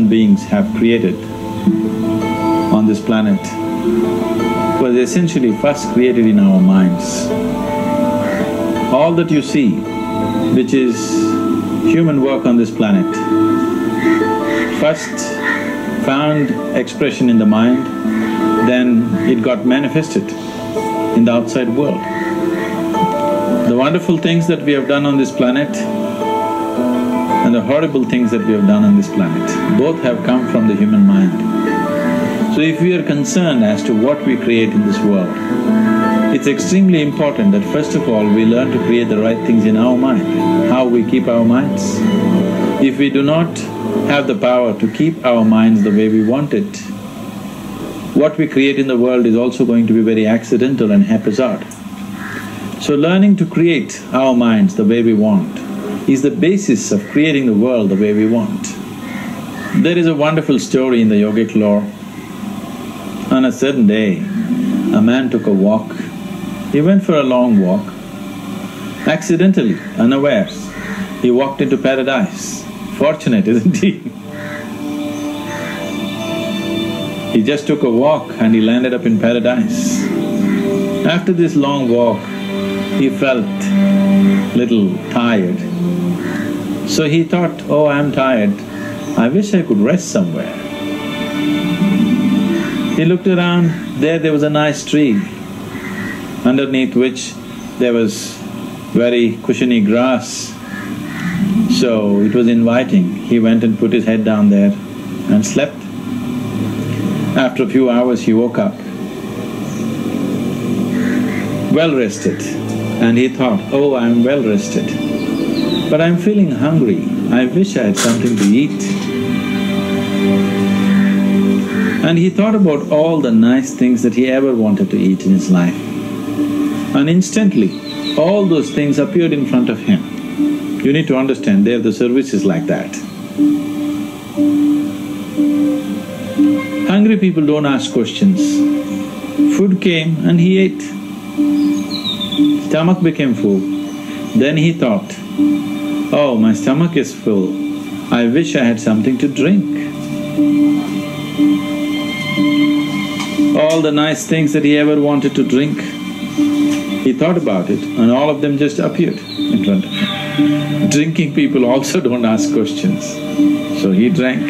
human beings have created on this planet was essentially first created in our minds. All that you see, which is human work on this planet, first found expression in the mind, then it got manifested in the outside world. The wonderful things that we have done on this planet and the horrible things that we have done on this planet, both have come from the human mind. So if we are concerned as to what we create in this world, it's extremely important that first of all we learn to create the right things in our mind. How we keep our minds? If we do not have the power to keep our minds the way we want it, what we create in the world is also going to be very accidental and haphazard. So learning to create our minds the way we want is the basis of creating the world the way we want. There is a wonderful story in the yogic lore. On a certain day, a man took a walk. He went for a long walk. Accidentally, unawares, he walked into paradise. Fortunate, isn't he? He just took a walk and he landed up in paradise. After this long walk, he felt little tired. So he thought, oh, I'm tired, I wish I could rest somewhere. He looked around, there was a nice tree, underneath which there was very cushiony grass. So it was inviting. He went and put his head down there and slept. After a few hours he woke up, well rested, and he thought, oh, I'm well rested, but I'm feeling hungry, I wish I had something to eat. And he thought about all the nice things that he ever wanted to eat in his life. And instantly, all those things appeared in front of him. You need to understand, there the service is like that. Hungry people don't ask questions. Food came and he ate. Stomach became full. Then he thought, oh, my stomach is full, I wish I had something to drink. All the nice things that he ever wanted to drink, he thought about it and all of them just appeared in front of him. Drinking people also don't ask questions, so he drank.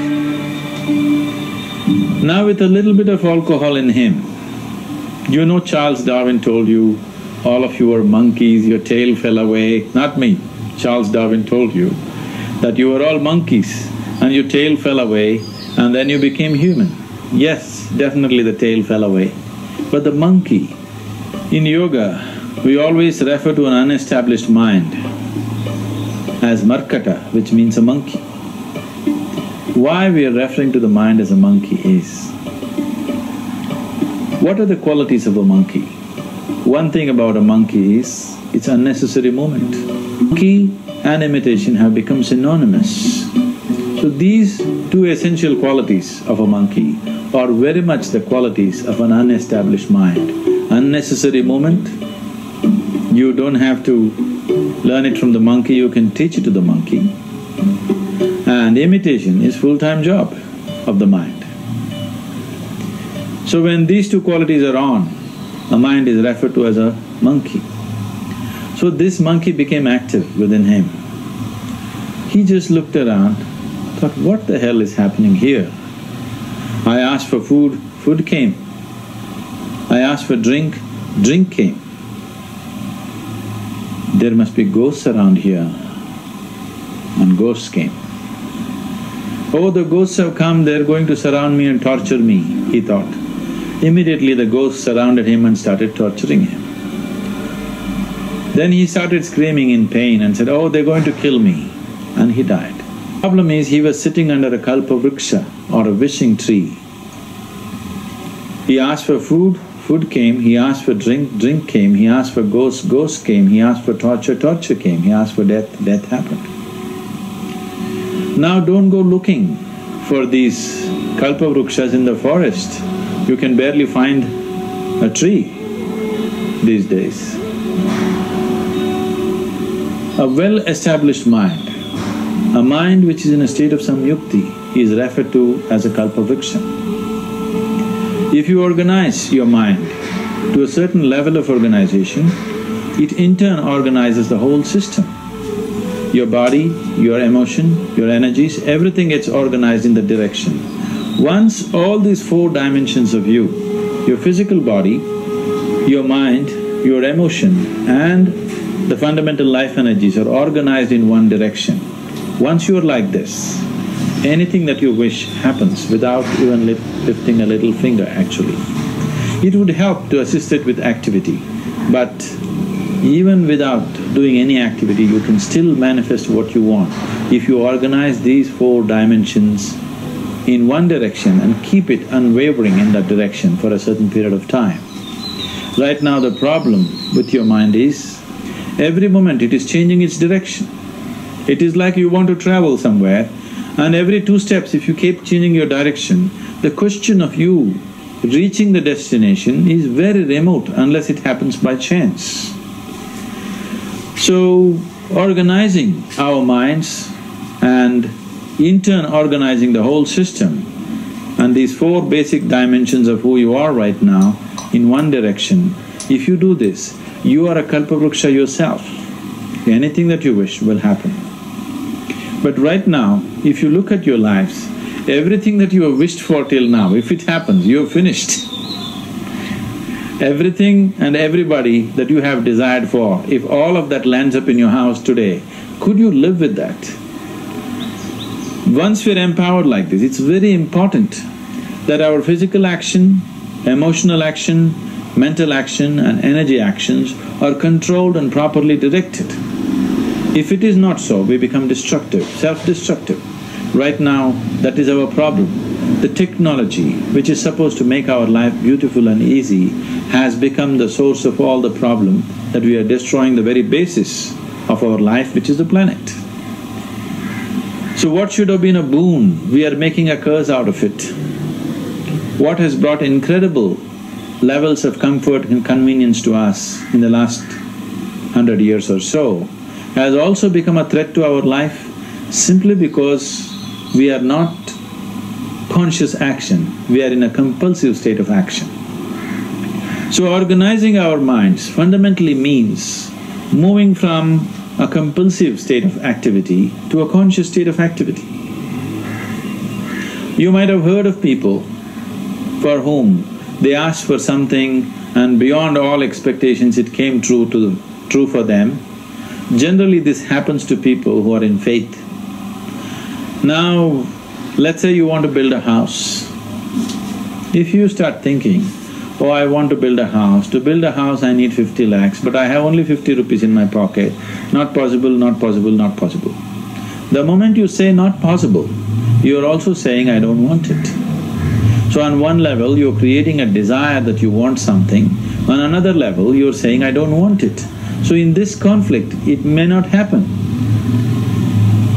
Now with a little bit of alcohol in him, you know Charles Darwin told you, all of you are monkeys, your tail fell away. Not me, Charles Darwin told you that you were all monkeys and your tail fell away and then you became human. Yes, definitely the tail fell away. But the monkey, in yoga, we always refer to an unestablished mind as markata, which means a monkey. Why we are referring to the mind as a monkey is, what are the qualities of a monkey? One thing about a monkey is, it's unnecessary movement. Monkey and imitation have become synonymous. So these two essential qualities of a monkey are very much the qualities of an unestablished mind. Unnecessary movement, you don't have to learn it from the monkey, you can teach it to the monkey. And imitation is full-time job of the mind. So when these two qualities are on, a mind is referred to as a monkey. So this monkey became active within him. He just looked around, thought, what the hell is happening here? I asked for food, food came. I asked for drink, drink came. There must be ghosts around here, and ghosts came. Oh, the ghosts have come, they're going to surround me and torture me, he thought. Immediately the ghosts surrounded him and started torturing him. Then he started screaming in pain and said, oh, they're going to kill me, and he died. The problem is, he was sitting under a kalpavriksha or a wishing tree. He asked for food, food came, he asked for drink, drink came, he asked for ghosts, ghosts came, he asked for torture, torture came, he asked for death, death happened. Now don't go looking for these kalpavrukshas in the forest. You can barely find a tree these days. A well-established mind, a mind which is in a state of samyukti, is referred to as a kalpavriksha. If you organize your mind to a certain level of organization, it in turn organizes the whole system. Your body, your emotion, your energies, everything gets organized in that direction. Once all these four dimensions of you, your physical body, your mind, your emotion and the fundamental life energies are organized in one direction, once you are like this, anything that you wish happens without even lifting a little finger actually. It would help to assist it with activity, but even without doing any activity, you can still manifest what you want if you organize these four dimensions in one direction and keep it unwavering in that direction for a certain period of time. Right now the problem with your mind is, every moment it is changing its direction. It is like you want to travel somewhere and every 2 steps if you keep changing your direction, the question of you reaching the destination is very remote unless it happens by chance. So, organizing our minds and in turn organizing the whole system and these 4 basic dimensions of who you are right now in one direction, if you do this, you are a kalpavriksha yourself. Anything that you wish will happen. But right now, if you look at your lives, everything that you have wished for till now, if it happens, you have finished. Everything and everybody that you have desired for, if all of that lands up in your house today, could you live with that? Once we're empowered like this, it's very important that our physical action, emotional action, mental action and energy actions are controlled and properly directed. If it is not so, we become destructive, self-destructive. Right now, that is our problem. The technology, which is supposed to make our life beautiful and easy, has become the source of all the problem that we are destroying the very basis of our life, which is the planet. So what should have been a boon, we are making a curse out of it. What has brought incredible levels of comfort and convenience to us in the last 100 years or so has also become a threat to our life simply because we are not conscious action, we are in a compulsive state of action. So organizing our minds fundamentally means moving from a compulsive state of activity to a conscious state of activity. You might have heard of people for whom they asked for something and beyond all expectations it came true for them. Generally this happens to people who are in faith. Now, let's say you want to build a house. If you start thinking, oh, I want to build a house, to build a house I need 50 lakhs, but I have only 50 rupees in my pocket, not possible, not possible, not possible. The moment you say not possible, you are also saying I don't want it. So on one level you're creating a desire that you want something, on another level you're saying I don't want it. So in this conflict, it may not happen.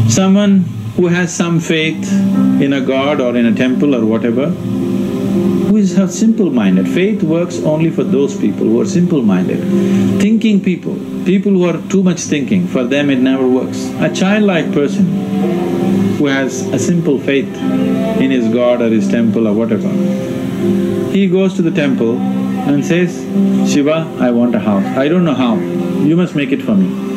Someone who has some faith in a god or in a temple or whatever, who is simple-minded, faith works only for those people who are simple-minded. Thinking people, people who are too much thinking, for them it never works. A childlike person who has a simple faith in his god or his temple or whatever, he goes to the temple and says, Shiva, I want a house. I don't know how, you must make it for me.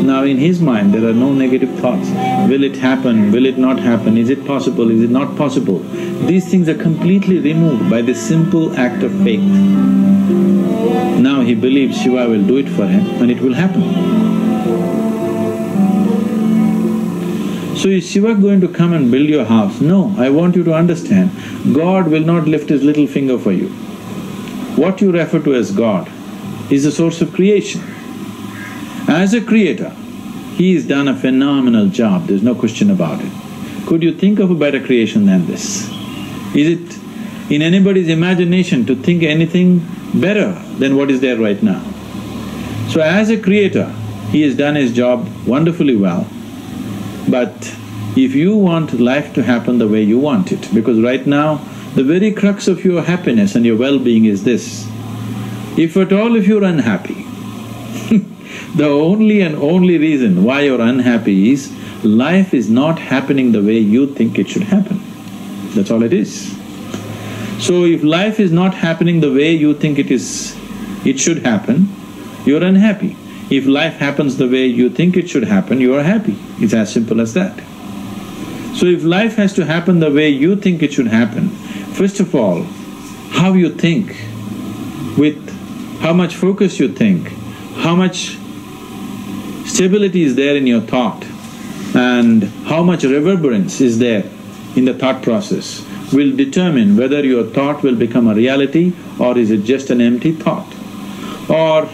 Now in his mind there are no negative thoughts. Will it happen? Will it not happen? Is it possible? Is it not possible? These things are completely removed by this simple act of faith. Now he believes Shiva will do it for him and it will happen. So is Shiva going to come and build your house? No, I want you to understand, God will not lift his little finger for you. What you refer to as God is the source of creation. As a creator, he has done a phenomenal job, there's no question about it. Could you think of a better creation than this? Is it in anybody's imagination to think anything better than what is there right now? So as a creator, he has done his job wonderfully well. But if you want life to happen the way you want it, because right now the very crux of your happiness and your well-being is this, if at all if you're unhappy, The only and only reason why you're unhappy is life is not happening the way you think it should happen. That's all it is. So if life is not happening the way you think it should happen, you're unhappy. If life happens the way you think it should happen, you are happy. It's as simple as that. So if life has to happen the way you think it should happen, first of all, how you think, with how much focus you think, how much stability is there in your thought, and how much reverberance is there in the thought process will determine whether your thought will become a reality or is it just an empty thought. Or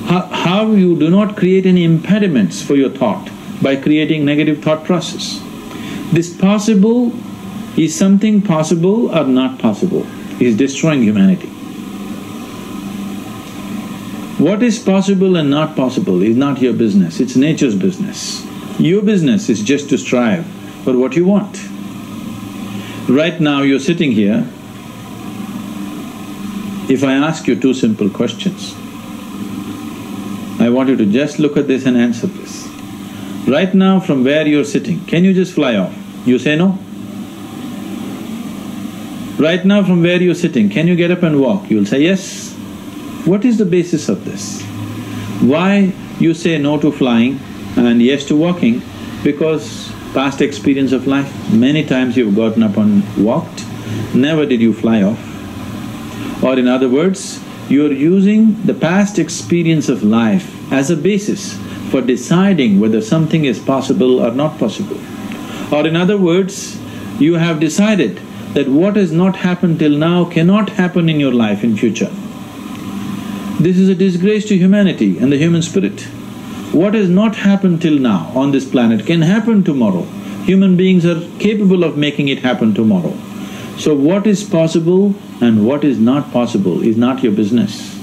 how you do not create any impediments for your thought by creating negative thought process. This possible is something possible or not possible, is destroying humanity. What is possible and not possible is not your business, it's nature's business. Your business is just to strive for what you want. Right now you're sitting here, if I ask you two simple questions, I want you to just look at this and answer this. Right now from where you're sitting, can you just fly off? You say no. Right now from where you're sitting, can you get up and walk? You'll say yes. What is the basis of this? Why you say no to flying and yes to walking? Because past experience of life, many times you've gotten up and walked, never did you fly off. Or in other words, you're using the past experience of life as a basis for deciding whether something is possible or not possible. Or in other words, you have decided that what has not happened till now cannot happen in your life in future. This is a disgrace to humanity and the human spirit. What has not happened till now on this planet can happen tomorrow. Human beings are capable of making it happen tomorrow. So what is possible and what is not possible is not your business.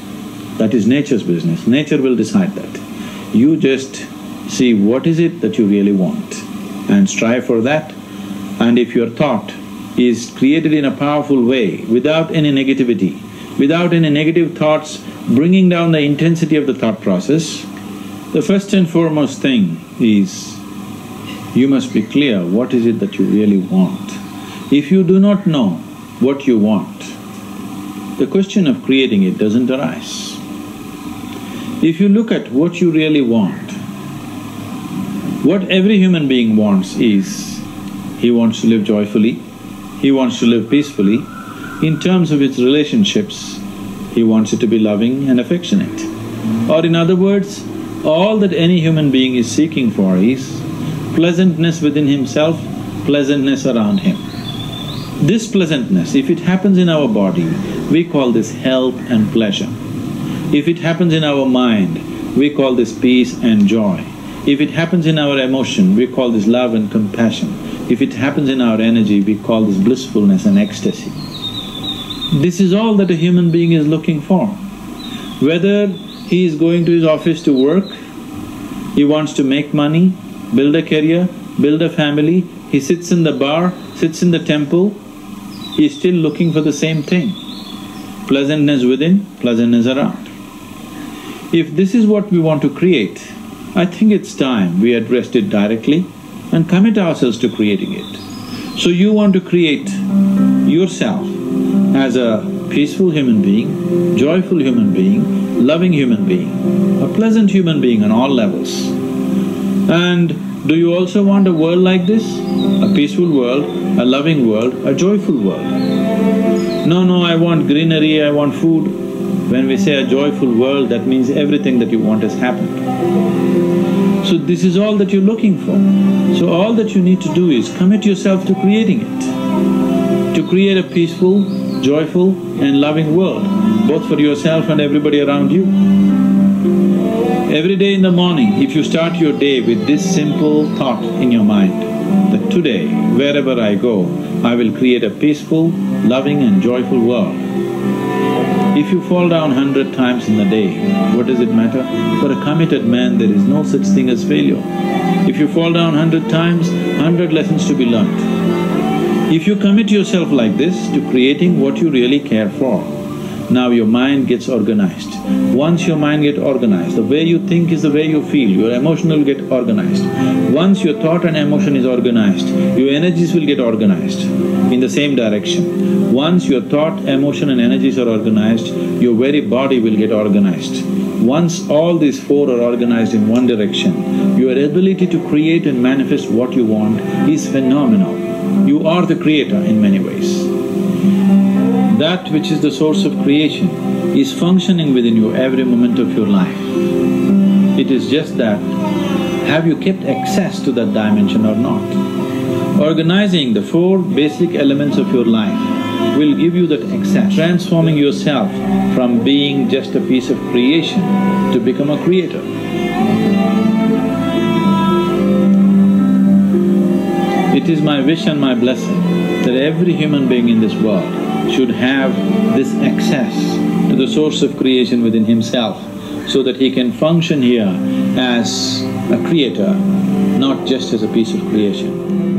That is nature's business. Nature will decide that. You just see what is it that you really want and strive for that. And if your thought is created in a powerful way, without any negativity, without any negative thoughts bringing down the intensity of the thought process, the first and foremost thing is you must be clear what is it that you really want. If you do not know what you want, the question of creating it doesn't arise. If you look at what you really want, what every human being wants is, he wants to live joyfully, he wants to live peacefully. In terms of its relationships, he wants it to be loving and affectionate. Or in other words, all that any human being is seeking for is pleasantness within himself, pleasantness around him. This pleasantness, if it happens in our body, we call this health and pleasure. If it happens in our mind, we call this peace and joy. If it happens in our emotion, we call this love and compassion. If it happens in our energy, we call this blissfulness and ecstasy. This is all that a human being is looking for. Whether he is going to his office to work, he wants to make money, build a career, build a family, he sits in the bar, sits in the temple, he is still looking for the same thing. Pleasantness within, pleasantness around. If this is what we want to create, I think it's time we addressed it directly and commit ourselves to creating it. So you want to create yourself as a peaceful human being, joyful human being, loving human being, a pleasant human being on all levels. And do you also want a world like this? A peaceful world, a loving world, a joyful world? No, I want greenery, I want food. When we say a joyful world, that means everything that you want has happened. So this is all that you're looking for. So all that you need to do is commit yourself to creating it, to create a peaceful, joyful and loving world, both for yourself and everybody around you. Every day in the morning, if you start your day with this simple thought in your mind, that today, wherever I go, I will create a peaceful, loving and joyful world. If you fall down 100 times in the day, what does it matter? For a committed man, there is no such thing as failure. If you fall down 100 times, 100 lessons to be learnt. If you commit yourself like this to creating what you really care for, Now your mind gets organized. Once your mind gets organized, the way you think is the way you feel, your emotion will get organized. Once your thought and emotion is organized, your energies will get organized in the same direction. Once your thought, emotion and energies are organized, your very body will get organized. Once all these four are organized in one direction, your ability to create and manifest what you want is phenomenal. You are the creator in many ways. That which is the source of creation is functioning within you every moment of your life. It is just that, have you kept access to that dimension or not? Organizing the four basic elements of your life will give you that access, transforming yourself from being just a piece of creation to become a creator. It is my wish and my blessing that every human being in this world should have this access to the source of creation within himself so that he can function here as a creator, not just as a piece of creation.